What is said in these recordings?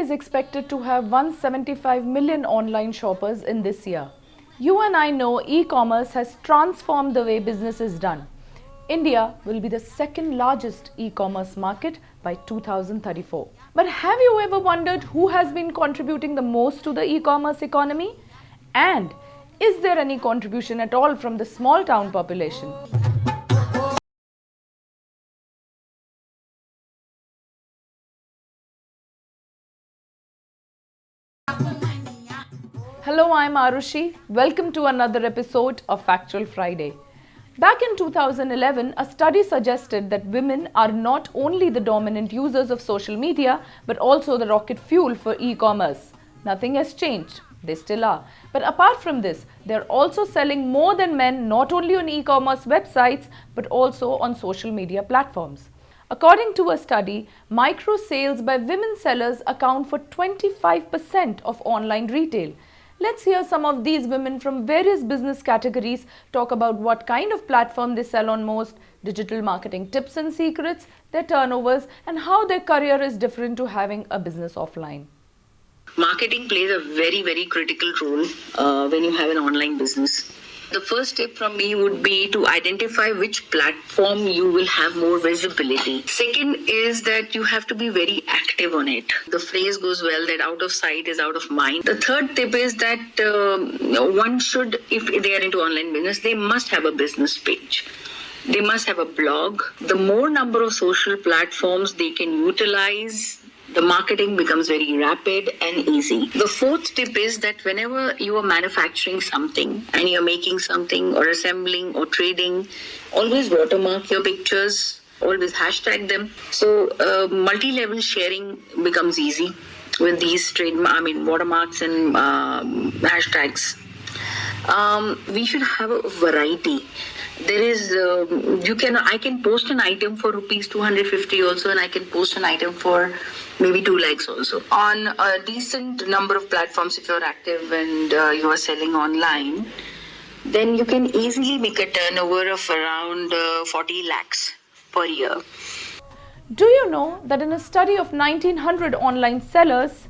is expected to have 175 million online shoppers in this year. You and I know e-commerce has transformed the way business is done. India will be the second largest e-commerce market by 2034. But have you ever wondered who has been contributing the most to the e-commerce economy? And is there any contribution at all from the small town population? Hello, I'm Aarushi. Welcome to another episode of Factual Friday. Back in 2011, a study suggested that women are not only the dominant users of social media, but also the rocket fuel for e-commerce. Nothing has changed. They still are. But apart from this, they're also selling more than men, not only on e-commerce websites, but also on social media platforms. According to a study, micro sales by women sellers account for 25% of online retail. Let's hear some of these women from various business categories talk about what kind of platform they sell on most, digital marketing tips and secrets, their turnovers, and how their career is different to having a business offline. Marketing plays a very, very critical role when you have an online business. The first tip from me would be to identify which platform you will have more visibility. Second is that you have to be very active on it. The phrase goes well that out of sight is out of mind. The third tip is that one should, if they are into online business, they must have a business page. They must have a blog. The more number of social platforms they can utilize, the marketing becomes very rapid and easy. The fourth tip is that whenever you are manufacturing something and you're making something or assembling or trading, always watermark your pictures, always hashtag them. So multi-level sharing becomes easy with these watermarks and hashtags. We should have a variety. There is, I can post an item for rupees 250 also, and I can post an item for maybe 2 lakhs also. On a decent number of platforms, if you're active and you are selling online, then you can easily make a turnover of around 40 lakhs per year. Do you know that in a study of 1900 online sellers,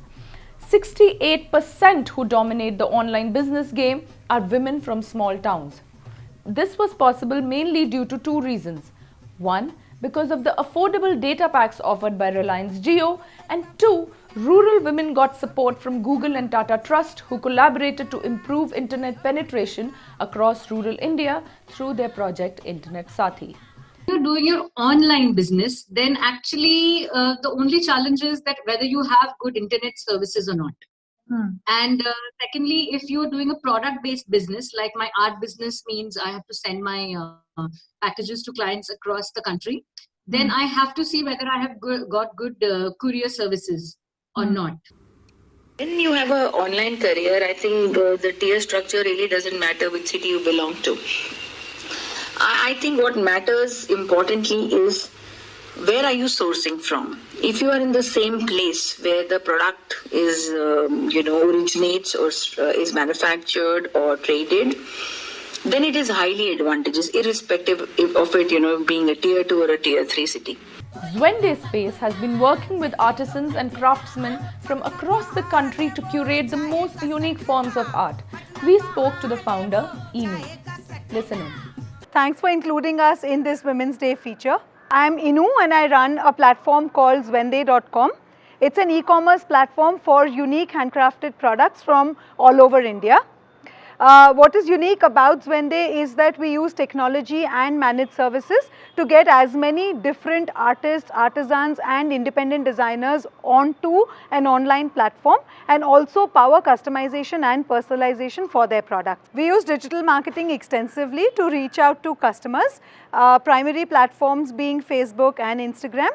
68% who dominate the online business game are women from small towns? This was possible mainly due to 2 reasons. 1, because of the affordable data packs offered by Reliance Jio, and 2, rural women got support from Google and Tata Trust, who collaborated to improve internet penetration across rural India through their project Internet Sathi. You're doing your online business, then actually the only challenge is that whether you have good internet services or not. And secondly, if you're doing a product-based business, like my art business means I have to send my packages to clients across the country, then I have to see whether I have got good courier services or not. When you have an online career, I think the tier structure really doesn't matter which city you belong to. I think what matters importantly is where are you sourcing from? If you are in the same place where the product is, originates or is manufactured or traded, then it is highly advantageous, irrespective of it, being a tier 2 or a tier 3 city. Zwende Space has been working with artisans and craftsmen from across the country to curate the most unique forms of art. We spoke to the founder, Inu. Listen in. Thanks for including us in this Women's Day feature. I'm Inu and I run a platform called Zwende.com. It's an e-commerce platform for unique handcrafted products from all over India. What is unique about Zwende is that we use technology and managed services to get as many different artists, artisans and independent designers onto an online platform, and also power customization and personalization for their products. We use digital marketing extensively to reach out to customers, primary platforms being Facebook and Instagram.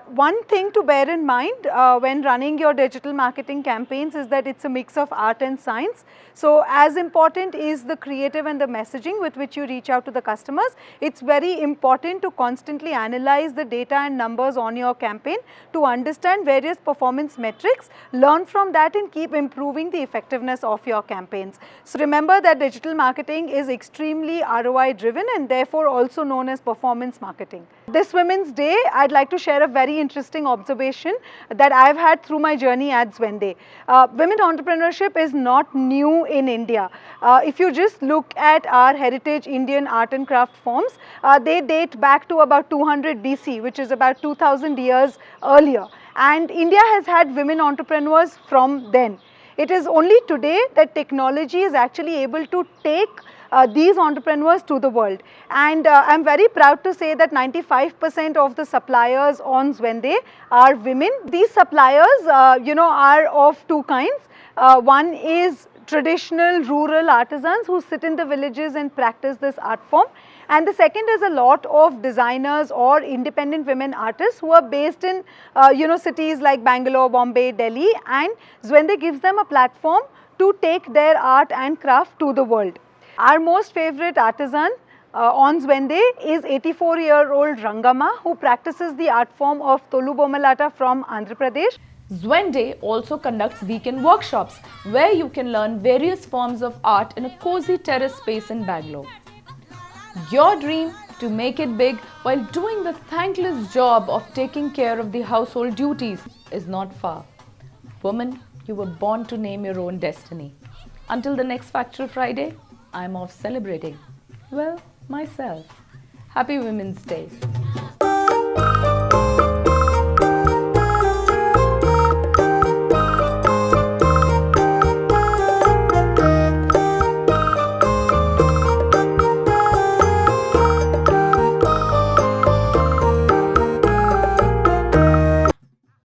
One thing to bear in mind when running your digital marketing campaigns is that it's a mix of art and science. So as important is the creative and the messaging with which you reach out to the customers. It's very important to constantly analyze the data and numbers on your campaign to understand various performance metrics, learn from that and keep improving the effectiveness of your campaigns. So remember that digital marketing is extremely ROI driven and therefore also known as performance marketing. This Women's Day, I'd like to share a very interesting observation that I've had through my journey at Zwende. Women entrepreneurship is not new in India. If you just look at our heritage Indian art and craft forms, they date back to about 200 BC, which is about 2000 years earlier. And India has had women entrepreneurs from then. It is only today that technology is actually able to take these entrepreneurs to the world. And I'm very proud to say that 95% of the suppliers on Zwende are women. These suppliers, are of two kinds. One is traditional rural artisans who sit in the villages and practice this art form. And the second is a lot of designers or independent women artists who are based in, cities like Bangalore, Bombay, Delhi, and Zwende gives them a platform to take their art and craft to the world. Our most favorite artisan on Zwende is 84-year-old Rangama, who practices the art form of Tolu Bomalata from Andhra Pradesh. Zwende also conducts weekend workshops where you can learn various forms of art in a cozy terrace space in Bangalore. Your dream to make it big while doing the thankless job of taking care of the household duties is not far. Woman, you were born to name your own destiny. Until the next Factual Friday, I'm off celebrating, well, myself. Happy Women's Day.